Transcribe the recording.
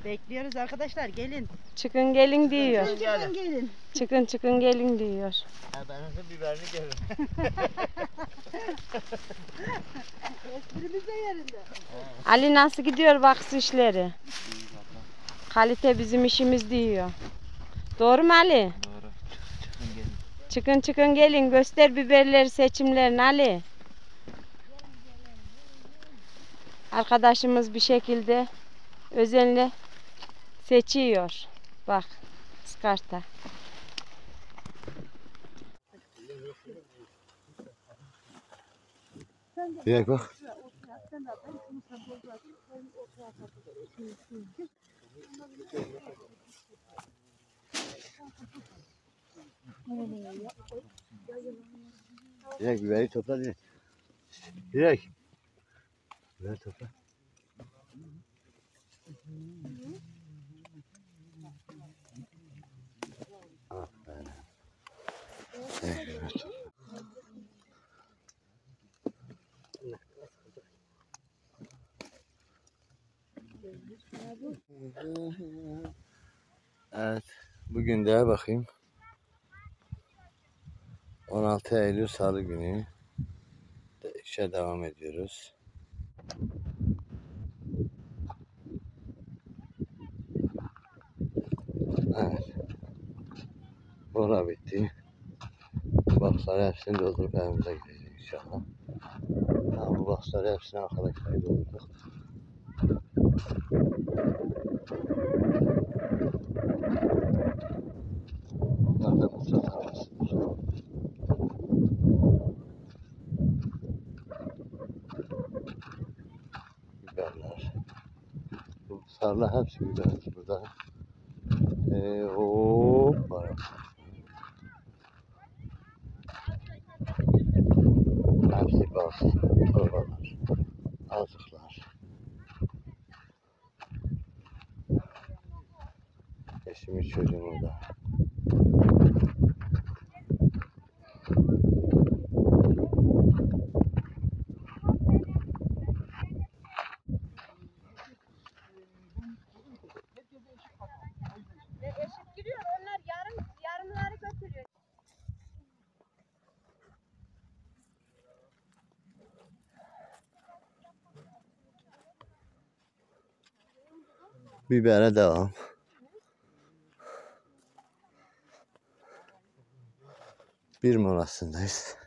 Bekliyoruz arkadaşlar, gelin. Çıkın gelin diyor. Çıkın gelin. Çıkın gelin diyor. Adanızın biberini görün. Esprimiz de yerinde. Ali nasıl gidiyor baksı işleri? Kalite bizim işimiz diyor. Doğru mu Ali? Doğru. Çıkın gelin. Çıkın gelin, göster biberleri, seçimlerini Ali. Arkadaşımız bir şekilde özenle seçiyor. Bak, ıskarta. Bir bak. Direkt biberi topla direkt. Direkt. Biberi topla. Aferin. Evet. Evet. Bugün de bakayım. 16 Eylül Salı günü. İşe devam ediyoruz. Evet. Bora bitti. Boxları hepsini doldurup evimize gideceğiz inşallah. Tamam, bu boxları hepsini arkadaşlar doldurduk. Bunlar da mutlu tarlası. Biberler. Bu sarılar hepsi biber burada. Hop var. Hepsi bas, torbalar, azıklar. Eşimiz çocuğum da. Eşit giriyor, onlar yarımları götürüyor. Bibere devam. Bir molasındayız.